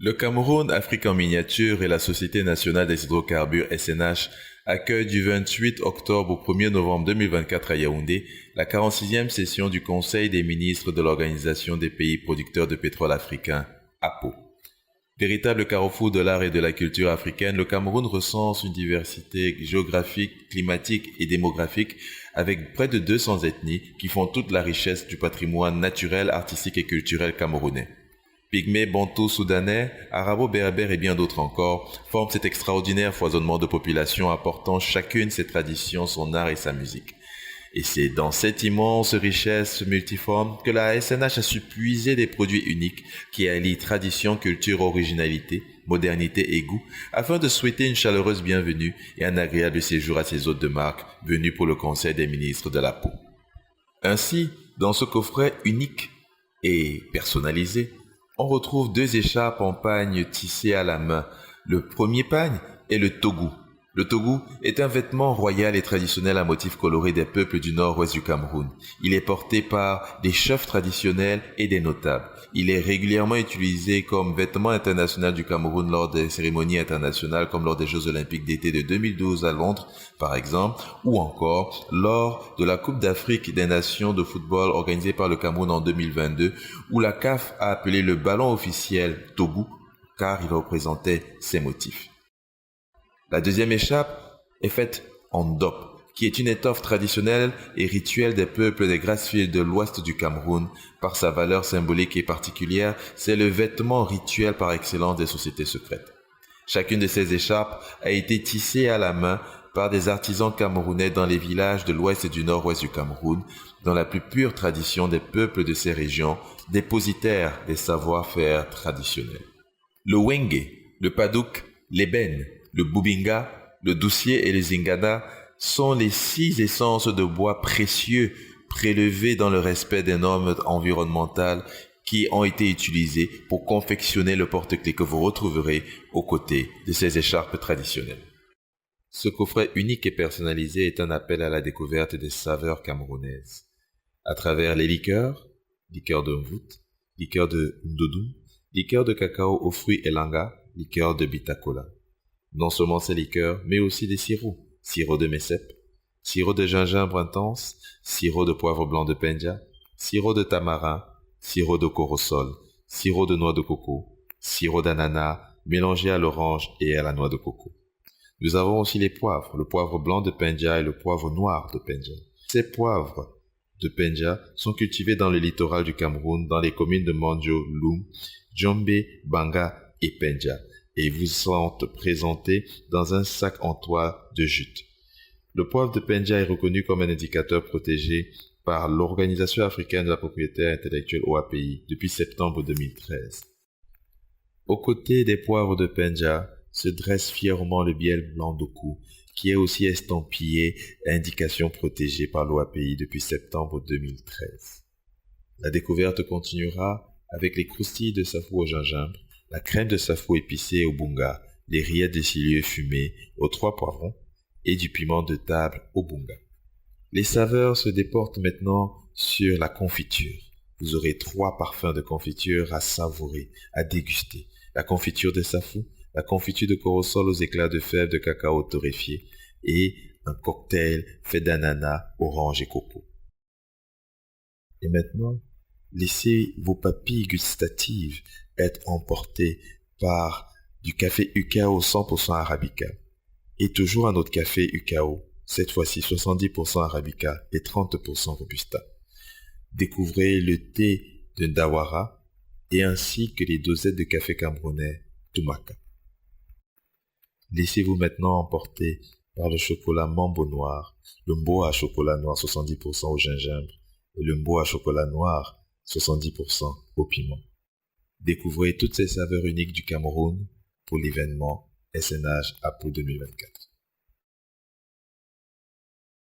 Le Cameroun, Afrique en miniature et la Société nationale des hydrocarbures SNH accueillent du 28 octobre au 1er novembre 2024 à Yaoundé la 46e session du Conseil des ministres de l'Organisation des pays producteurs de pétrole africains, APO. Véritable carrefour de l'art et de la culture africaine, le Cameroun recense une diversité géographique, climatique et démographique avec près de 200 ethnies qui font toute la richesse du patrimoine naturel, artistique et culturel camerounais. Pygmées, bantous, soudanais, arabo-berbères et bien d'autres encore forment cet extraordinaire foisonnement de populations apportant chacune ses traditions, son art et sa musique. Et c'est dans cette immense richesse multiforme que la SNH a su puiser des produits uniques qui allient tradition, culture, originalité, modernité et goût afin de souhaiter une chaleureuse bienvenue et un agréable séjour à ses hôtes de marque venus pour le Conseil des ministres de la peau. Ainsi, dans ce coffret unique et personnalisé, on retrouve 2 écharpes en pagne tissées à la main. Le premier pagne est le togu. Le togu est un vêtement royal et traditionnel à motifs colorés des peuples du nord-ouest du Cameroun. Il est porté par des chefs traditionnels et des notables. Il est régulièrement utilisé comme vêtement international du Cameroun lors des cérémonies internationales comme lors des Jeux Olympiques d'été de 2012 à Londres, par exemple, ou encore lors de la Coupe d'Afrique des Nations de football organisée par le Cameroun en 2022, où la CAF a appelé le ballon officiel Togu car il représentait ces motifs. La deuxième écharpe est faite en dop, qui est une étoffe traditionnelle et rituelle des peuples des Grassfields de l'ouest du Cameroun. Par sa valeur symbolique et particulière, c'est le vêtement rituel par excellence des sociétés secrètes. Chacune de ces écharpes a été tissée à la main par des artisans camerounais dans les villages de l'ouest et du nord-ouest du Cameroun, dans la plus pure tradition des peuples de ces régions, dépositaires des savoir-faire traditionnels. Le wenge, le padouk, l'ébène, le boubinga, le doucier et le zingada sont les 6 essences de bois précieux prélevées dans le respect des normes environnementales qui ont été utilisées pour confectionner le porte-clés que vous retrouverez aux côtés de ces écharpes traditionnelles. Ce coffret unique et personnalisé est un appel à la découverte des saveurs camerounaises. À travers les liqueurs de mvout, liqueurs de ndodou, liqueurs de cacao aux fruits elanga, liqueurs de bitacola. Non seulement ces liqueurs, mais aussi des sirops. Sirop de messep, sirop de gingembre intense, sirop de poivre blanc de penja, sirop de tamarin, sirop de corosol, sirop de noix de coco, sirop d'ananas mélangé à l'orange et à la noix de coco. Nous avons aussi les poivres, le poivre blanc de penja et le poivre noir de penja. Ces poivres de penja sont cultivés dans le littoral du Cameroun, dans les communes de Mandjo, Loum, Djombe, Banga et Penja, et vous sont présentés dans un sac en toile de jute. Le poivre de Penja est reconnu comme un indicateur protégé par l'Organisation africaine de la propriété intellectuelle OAPI depuis septembre 2013. Aux côtés des poivres de Penja se dresse fièrement le bielle blanc d'Oku, qui est aussi estampillé indication protégée par l'OAPI depuis septembre 2013. La découverte continuera avec les croustilles de safou au gingembre, la crème de safou épicée au bunga, les rillettes de cilieux fumées aux 3 poivrons et du piment de table au bunga. Les saveurs se déportent maintenant sur la confiture. Vous aurez 3 parfums de confiture à savourer, à déguster. La confiture de safou, la confiture de corosol aux éclats de fèves de cacao torréfié et un cocktail fait d'ananas, orange et coco. Et maintenant, laissez vos papilles gustatives être emportées par du café Ukao 100% Arabica et toujours un autre café Ukao, cette fois-ci 70% Arabica et 30% Robusta. Découvrez le thé de Ndawara et ainsi que les dosettes de café camerounais Tumaka. Laissez-vous maintenant emporter par le chocolat Mambo Noir, le mbo à chocolat noir 70% au gingembre et le mbo à chocolat noir 70% au piment. Découvrez toutes ces saveurs uniques du Cameroun pour l'événement SNH APO 2024.